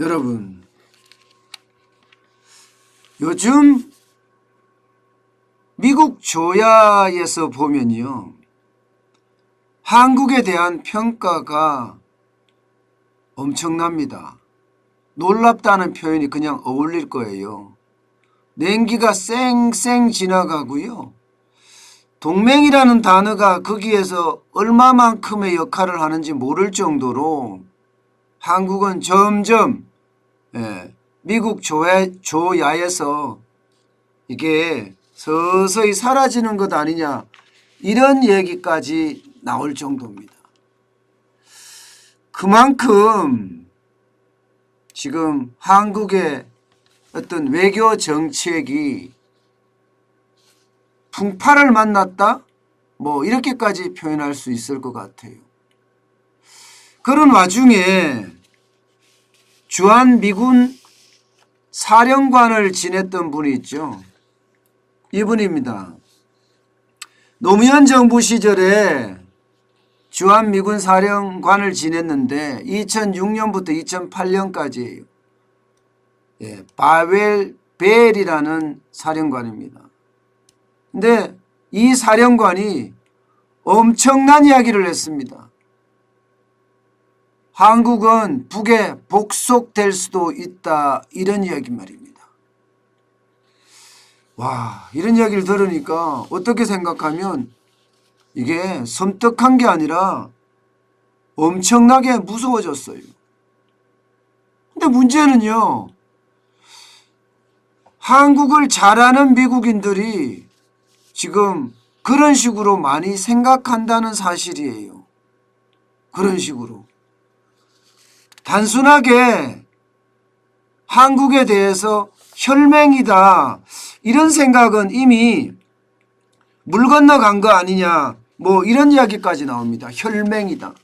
여러분, 요즘 미국 조야에서 보면요, 한국에 대한 평가가 엄청납니다. 놀랍다는 표현이 그냥 어울릴 거예요. 냉기가 쌩쌩 지나가고요. 동맹이라는 단어가 거기에서 얼마만큼의 역할을 하는지 모를 정도로 한국은 점점 미국 조야에서 이게 서서히 사라지는 것 아니냐, 이런 얘기까지 나올 정도입니다. 그만큼 지금 한국의 어떤 외교 정책이 풍파를 만났다? 뭐 이렇게까지 표현할 수 있을 것 같아요. 그런 와중에 주한 미군 사령관을 지냈던 분이 있죠. 이분입니다. 노무현 정부 시절에 주한 미군 사령관을 지냈는데 2006년부터 2008년까지예요. 바웰 벨이라는 사령관입니다. 근데 이 사령관이 엄청난 이야기를 했습니다. 한국은 북에 복속될 수도 있다, 이런 이야기 말입니다. 와, 이런 이야기를 들으니까 어떻게 생각하면 이게 섬뜩한 게 아니라 엄청나게 무서워졌어요. 근데 문제는요, 한국을 잘 아는 미국인들이 지금 그런 식으로 많이 생각한다는 사실이에요. 그런 식으로. 단순하게 한국에 대해서 혈맹이다, 이런 생각은 이미 물 건너간 거 아니냐, 뭐 이런 이야기까지 나옵니다. 혈맹이다.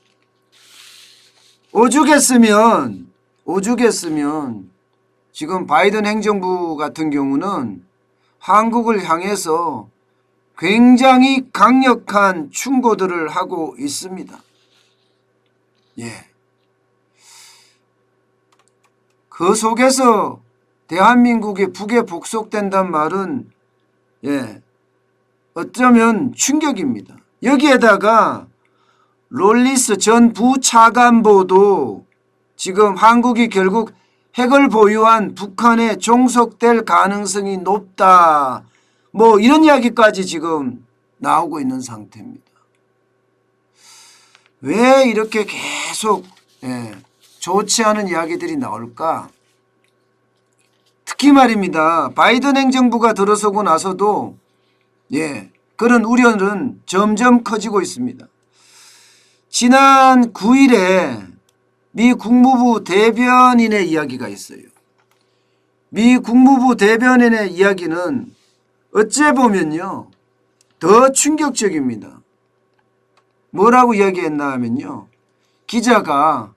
오죽했으면 지금 바이든 행정부 같은 경우는 한국을 향해서 굉장히 강력한 충고들을 하고 있습니다. 그 속에서 대한민국이 북에 복속된단 말은 어쩌면 충격입니다. 여기에다가 롤리스 전 부차관보도 지금 한국이 결국 핵을 보유한 북한에 종속될 가능성이 높다, 뭐 이런 이야기까지 지금 나오고 있는 상태입니다. 왜 이렇게 계속 좋지 않은 이야기들이 나올까? 특히 말입니다. 바이든 행정부가 들어서고 나서도 그런 우려는 점점 커지고 있습니다. 지난 9일에 미 국무부 대변인의 이야기가 있어요. 미 국무부 대변인의 이야기는 어째 보면요, 더 충격적입니다. 뭐라고 이야기했나 하면요, 기자가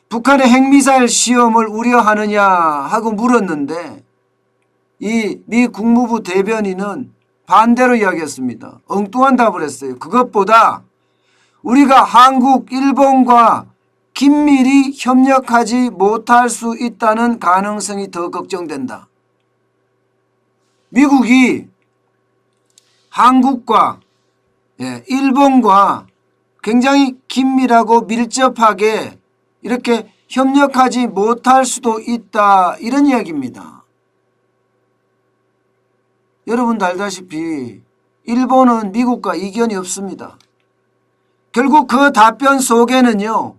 북한의 핵미사일 시험을 우려하느냐 하고 물었는데 이 미 국무부 대변인은 반대로 이야기했습니다. 엉뚱한 답을 했어요. 그것보다 우리가 한국, 일본과 긴밀히 협력하지 못할 수 있다는 가능성이 더 걱정된다. 미국이 한국과 일본과 굉장히 긴밀하고 밀접하게 이렇게 협력하지 못할 수도 있다, 이런 이야기입니다. 여러분도 알다시피 일본은 미국과 이견이 없습니다. 결국 그 답변 속에는요,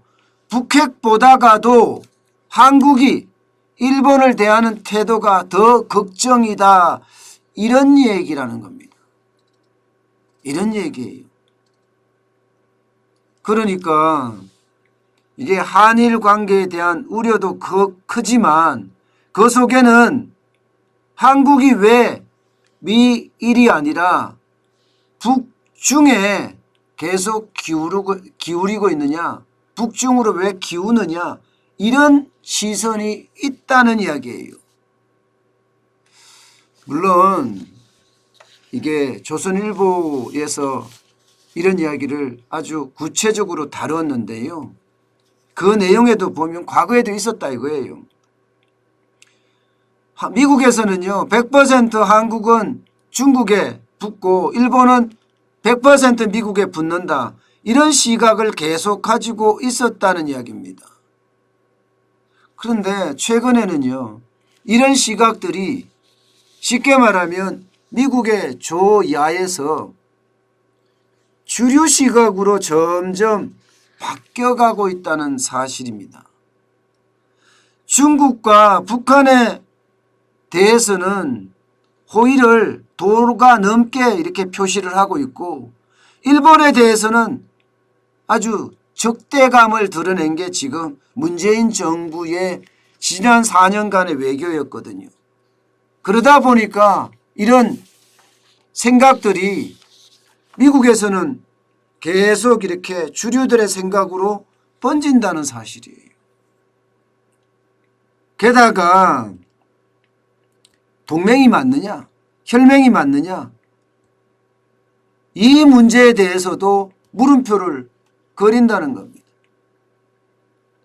북핵보다가도 한국이 일본을 대하는 태도가 더 걱정이다, 이런 얘기라는 겁니다. 이런 얘기예요. 그러니까 이게 한일 관계에 대한 우려도 크지만 그 속에는 한국이 왜 미일이 아니라 북중에 계속 기울이고 있느냐, 북중으로 왜 기우느냐, 이런 시선이 있다는 이야기예요. 물론 이게 조선일보에서 이런 이야기를 아주 구체적으로 다뤘는데요, 그 내용에도 보면 과거에도 있었다 이거예요. 미국에서는요 100% 한국은 중국에 붙고 일본은 100% 미국에 붙는다. 이런 시각을 계속 가지고 있었다는 이야기입니다. 그런데 최근에는요 이런 시각들이 쉽게 말하면 미국의 조야에서 주류 시각으로 점점 바뀌어가고 있다는 사실입니다. 중국과 북한에 대해서는 호의를 도가 넘게 이렇게 표시를 하고 있고 일본에 대해서는 아주 적대감을 드러낸 게 지금 문재인 정부의 지난 4년간의 외교였거든요. 그러다 보니까 이런 생각들이 미국에서는 계속 이렇게 주류들의 생각으로 번진다는 사실이에요. 게다가 동맹이 맞느냐 혈맹이 맞느냐 이 문제에 대해서도 물음표를 그린다는 겁니다.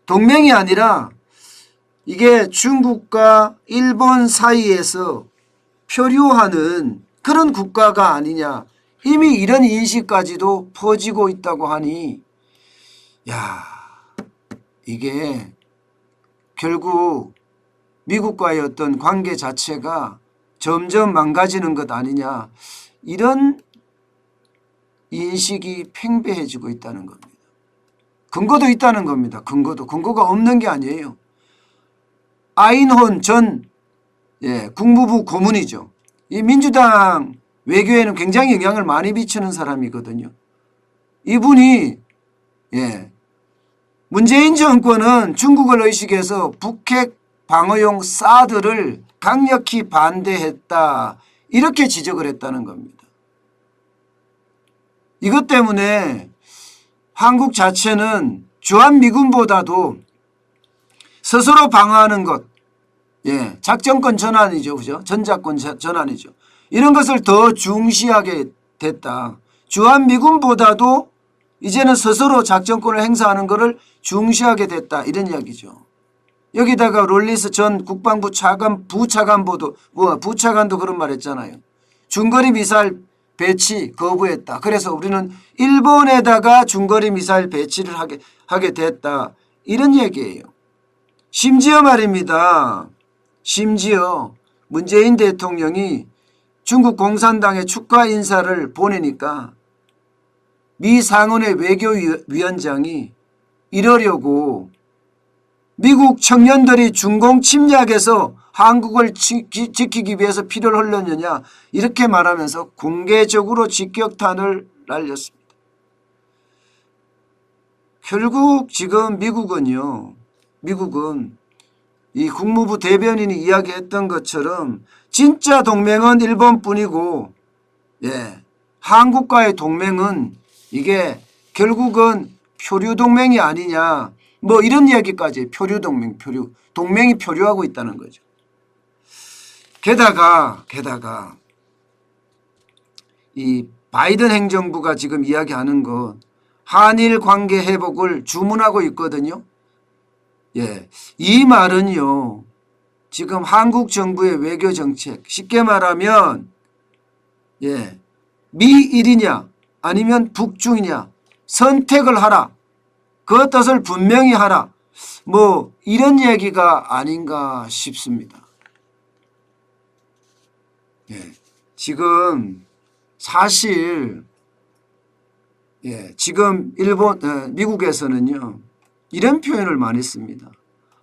동맹이 아니라 이게 중국과 일본 사이에서 표류하는 그런 국가가 아니냐 이미 이런 인식까지도 퍼지고 있다고 하니 야 이게 결국 미국과의 어떤 관계 자체가 점점 망가지는 것 아니냐 이런 인식이 팽배해지고 있다는 겁니다. 근거도 있다는 겁니다. 근거가 없는 게 아니에요. 아인혼 전 국무부 고문이죠. 이 민주당 외교에는 굉장히 영향을 많이 미치는 사람이거든요. 이분이 문재인 정권은 중국을 의식해서 북핵 방어용 사드를 강력히 반대했다 이렇게 지적을 했다는 겁니다. 이것 때문에 한국 자체는 주한미군보다도 스스로 방어하는 것 작전권 전환이죠. 그죠? 전작권 전환이죠. 이런 것을 더 중시하게 됐다. 주한미군보다도 이제는 스스로 작전권을 행사하는 것을 중시하게 됐다. 이런 이야기죠. 여기다가 롤리스 전 국방부 부차관도 그런 말 했잖아요. 중거리 미사일 배치 거부했다. 그래서 우리는 일본에다가 중거리 미사일 배치를 하게 됐다. 이런 얘기예요. 심지어 말입니다. 심지어 문재인 대통령이 중국 공산당의 축하 인사를 보내니까 미 상원의 외교위원장이 이러려고 미국 청년들이 중공 침략에서 한국을 지키기 위해서 피를 흘렸느냐 이렇게 말하면서 공개적으로 직격탄을 날렸습니다. 결국 지금 미국은 이 국무부 대변인이 이야기했던 것처럼 진짜 동맹은 일본뿐이고 한국과의 동맹은 이게 결국은 표류동맹이 아니냐 뭐 이런 이야기까지 동맹이 표류하고 있다는 거죠. 게다가 이 바이든 행정부가 지금 이야기하는 것 한일 관계 회복을 주문하고 있거든요. 이 말은요 지금 한국 정부의 외교 정책 쉽게 말하면 미일이냐 아니면 북중이냐 선택을 하라. 그 뜻을 분명히 하라. 뭐 이런 얘기가 아닌가 싶습니다. 지금 사실 지금 미국에서는요 이런 표현을 많이 씁니다.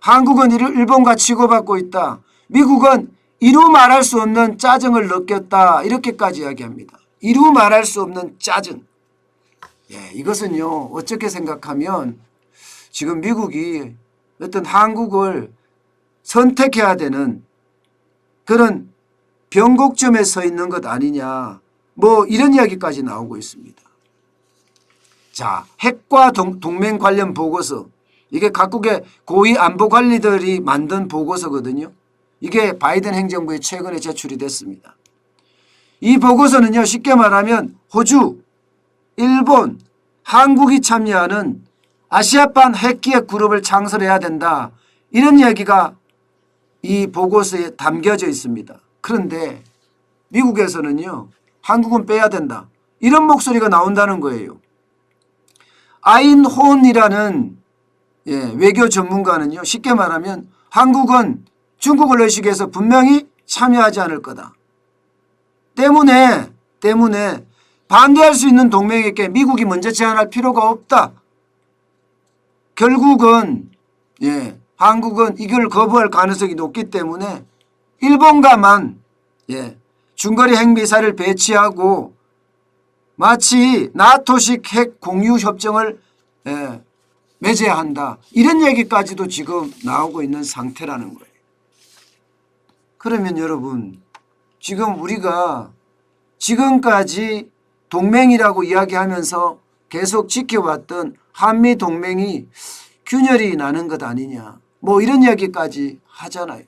한국은 일본과 치고받고 있다. 미국은 이루 말할 수 없는 짜증을 느꼈다. 이렇게까지 이야기합니다. 이루 말할 수 없는 짜증. 이것은요 어떻게 생각하면 지금 미국이 어떤 한국을 선택해야 되는 그런 변곡점에 서 있는 것 아니냐 뭐 이런 이야기까지 나오고 있습니다. 자, 핵과 동맹 관련 보고서 이게 각국의 고위 안보관리들이 만든 보고서거든요. 이게 바이든 행정부에 최근에 제출이 됐습니다. 이 보고서는요 쉽게 말하면 호주, 일본, 한국이 참여하는 아시아판 핵기획 그룹을 창설해야 된다. 이런 이야기가 이 보고서에 담겨져 있습니다. 그런데 미국에서는요, 한국은 빼야 된다, 이런 목소리가 나온다는 거예요. 아인혼이라는 외교 전문가는요, 쉽게 말하면 한국은 중국을 의식해서 분명히 참여하지 않을 거다. 때문에 반대할 수 있는 동맹에게 미국이 먼저 제안할 필요가 없다. 결국은 한국은 이걸 거부할 가능성이 높기 때문에 일본과만 중거리 핵미사일을 배치하고 마치 나토식 핵 공유 협정을 맺어야 한다, 이런 얘기까지도 지금 나오고 있는 상태라는 거예요. 그러면 여러분, 지금 우리가 지금까지 동맹이라고 이야기하면서 계속 지켜왔던 한미동맹이 균열이 나는 것 아니냐, 뭐 이런 이야기까지 하잖아요.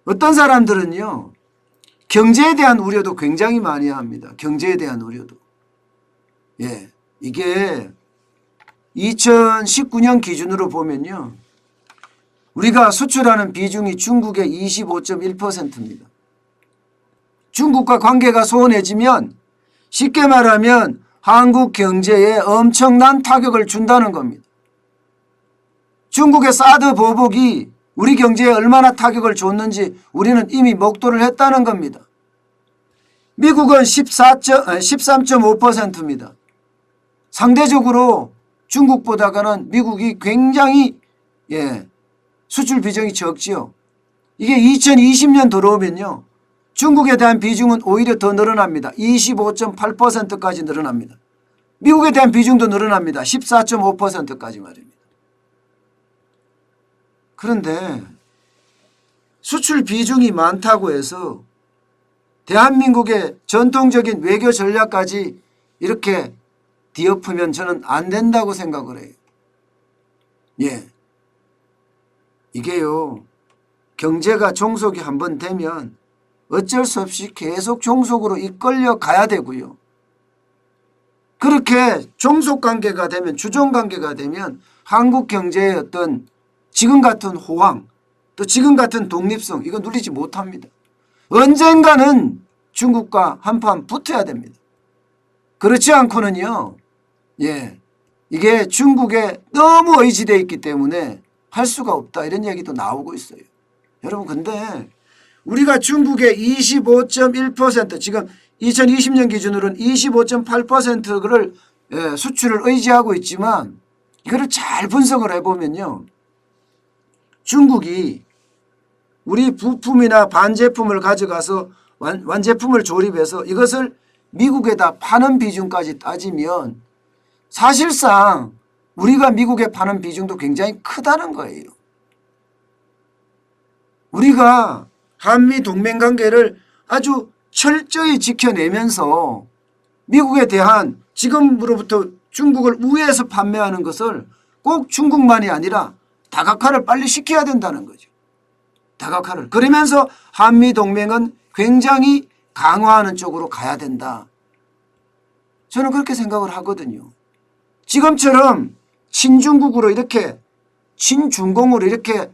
어떤 사람들은요, 경제에 대한 우려도 굉장히 많이 합니다. 경제에 대한 우려도. 이게 2019년 기준으로 보면요, 우리가 수출하는 비중이 중국의 25.1%입니다. 중국과 관계가 소원해지면 쉽게 말하면 한국 경제에 엄청난 타격을 준다는 겁니다. 중국의 사드 보복이 우리 경제에 얼마나 타격을 줬는지 우리는 이미 목도를 했다는 겁니다. 미국은 13.5%입니다. 상대적으로 중국보다는 미국이 굉장히 수출 비중이 적지요. 이게 2020년 들어오면요, 중국에 대한 비중은 오히려 더 늘어납니다. 25.8%까지 늘어납니다. 미국에 대한 비중도 늘어납니다. 14.5%까지 말입니다. 그런데 수출 비중이 많다고 해서 대한민국의 전통적인 외교 전략까지 이렇게 뒤엎으면 저는 안 된다고 생각을 해요. 이게요, 경제가 종속이 한번 되면 어쩔 수 없이 계속 종속으로 이끌려 가야 되고요. 그렇게 종속관계가 되면, 주종관계가 되면 한국 경제의 어떤 지금 같은 호황, 또 지금 같은 독립성, 이거 누리지 못합니다. 언젠가는 중국과 한판 붙어야 됩니다. 그렇지 않고는요, 이게 중국에 너무 의지되어 있기 때문에 할 수가 없다, 이런 얘기도 나오고 있어요. 여러분, 근데 우리가 중국의 25.1%, 지금 2020년 기준으로는 25.8%를 수출을 의지하고 있지만, 이거를 잘 분석을 해보면요, 중국이 우리 부품이나 반제품을 가져가서 완제품을 조립해서 이것을 미국에다 파는 비중까지 따지면 사실상 우리가 미국에 파는 비중도 굉장히 크다는 거예요. 우리가 한미 동맹관계를 아주 철저히 지켜내면서 미국에 대한, 지금으로부터 중국을 우회해서 판매하는 것을 꼭 중국만이 아니라 다각화를 빨리 시켜야 된다는 거죠. 다각화를. 그러면서 한미 동맹은 굉장히 강화하는 쪽으로 가야 된다. 저는 그렇게 생각을 하거든요. 지금처럼 친중국으로 이렇게, 친중공으로 이렇게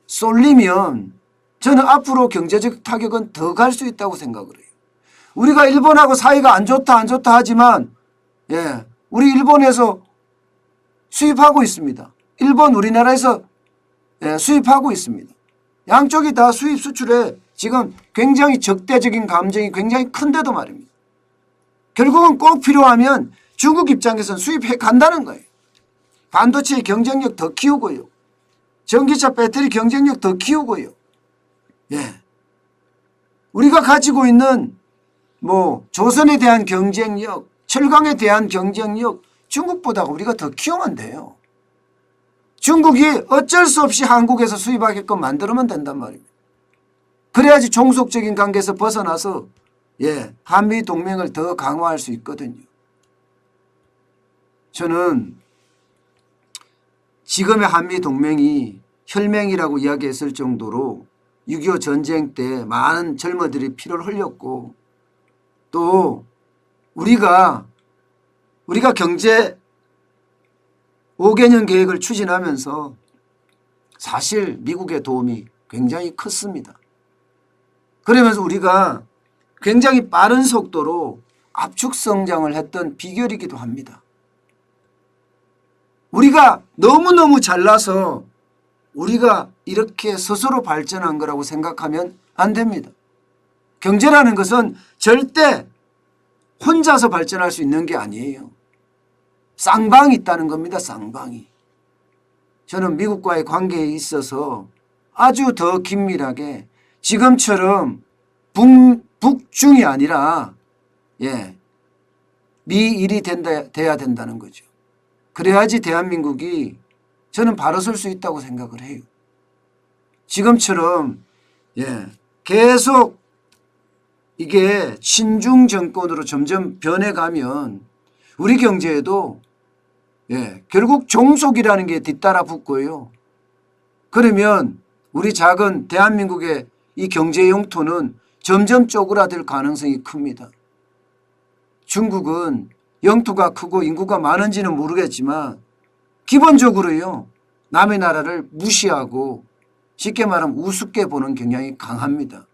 쏠리면 저는 앞으로 경제적 타격은 더 갈 수 있다고 생각을 해요. 우리가 일본하고 사이가 안 좋다 하지만 우리 일본에서 수입하고 있습니다. 일본 우리나라에서 수입하고 있습니다. 양쪽이 다 수입 수출에 지금 굉장히 적대적인 감정이 굉장히 큰데도 말입니다. 결국은 꼭 필요하면 중국 입장에서는 수입해 간다는 거예요. 반도체의 경쟁력 더 키우고요. 전기차 배터리 경쟁력 더 키우고요. 우리가 가지고 있는 조선에 대한 경쟁력, 철강에 대한 경쟁력, 중국보다 우리가 더 키우면 돼요. 중국이 어쩔 수 없이 한국에서 수입하게끔 만들면 된단 말입니다. 그래야지 종속적인 관계에서 벗어나서 한미 동맹을 더 강화할 수 있거든요. 저는 지금의 한미 동맹이 혈맹이라고 이야기했을 정도로 6.25 전쟁 때 많은 젊은이들이 피를 흘렸고, 또 우리가 경제 5개년 계획을 추진하면서 사실 미국의 도움이 굉장히 컸습니다. 그러면서 우리가 굉장히 빠른 속도로 압축 성장을 했던 비결이기도 합니다. 우리가 너무너무 잘나서 우리가 이렇게 스스로 발전한 거라고 생각하면 안 됩니다. 경제라는 것은 절대 혼자서 발전할 수 있는 게 아니에요. 쌍방이 있다는 겁니다. 쌍방이. 저는 미국과의 관계에 있어서 아주 더 긴밀하게 지금처럼 북중이 아니라 미일이 돼야 된다는 거죠. 그래야지 대한민국이 저는 바로 설 수 있다고 생각을 해요. 지금처럼 계속 이게 친중 정권으로 점점 변해가면 우리 경제에도 결국 종속이라는 게 뒤따라 붙고요. 그러면 우리 작은 대한민국의 이 경제 영토는 점점 쪼그라들 가능성이 큽니다. 중국은 영토가 크고 인구가 많은지는 모르겠지만 기본적으로요, 남의 나라를 무시하고 쉽게 말하면 우습게 보는 경향이 강합니다.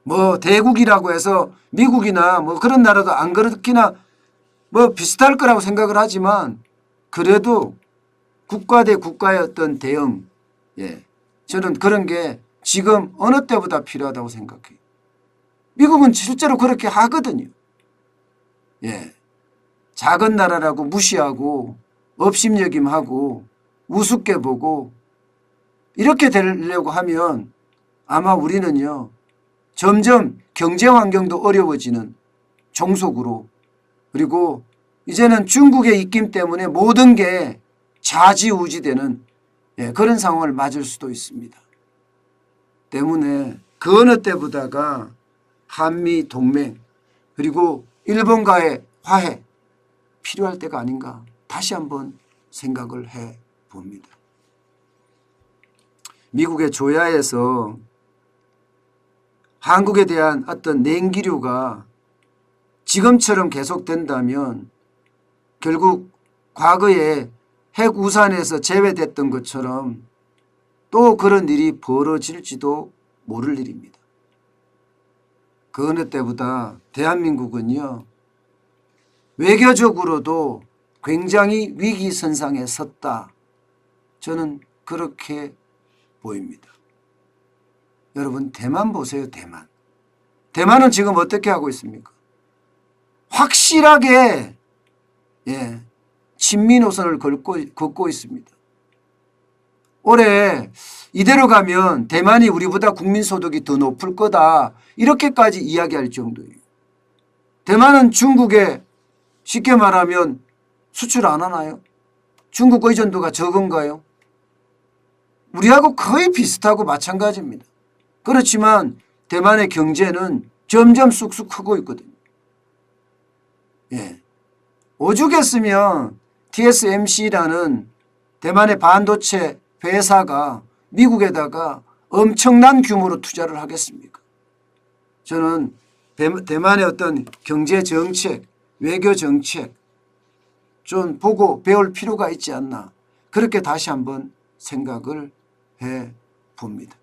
뭐 대국이라고 해서 미국이나 뭐 그런 나라도 안 그렇기나 뭐 비슷할 거라고 생각을 하지만 그래도 국가 대 국가의 어떤 대응, 저는 그런 게 지금 어느 때보다 필요하다고 생각해요. 미국은 실제로 그렇게 하거든요. 작은 나라라고 무시하고 업심여김하고 우습게 보고 이렇게 되려고 하면 아마 우리는요, 점점 경제 환경도 어려워지는 종속으로, 그리고 이제는 중국의 입김 때문에 모든 게 좌지우지되는 그런 상황을 맞을 수도 있습니다. 때문에 그 어느 때보다가 한미 동맹 그리고 일본과의 화해 필요할 때가 아닌가 다시 한번 생각을 해 봅니다. 미국의 조야에서 한국에 대한 어떤 냉기류가 지금처럼 계속된다면 결국 과거에 핵우산에서 제외됐던 것처럼 또 그런 일이 벌어질지도 모를 일입니다. 그 어느 때보다 대한민국은요, 외교적으로도 굉장히 위기선상에 섰다. 저는 그렇게 보입니다. 여러분, 대만 보세요. 대만. 대만은 지금 어떻게 하고 있습니까? 확실하게 친미 노선을 걷고 있습니다. 올해 이대로 가면 대만이 우리보다 국민소득이 더 높을 거다, 이렇게까지 이야기할 정도예요. 대만은 중국에 쉽게 말하면 수출 안 하나요? 중국 의존도가 적은가요? 우리하고 거의 비슷하고 마찬가지입니다. 그렇지만 대만의 경제는 점점 쑥쑥 크고 있거든요. 오죽했으면 TSMC라는 대만의 반도체 회사가 미국에다가 엄청난 규모로 투자를 하겠습니까? 저는 대만의 어떤 경제 정책, 외교 정책 좀 보고 배울 필요가 있지 않나, 그렇게 다시 한번 생각을 해 봅니다.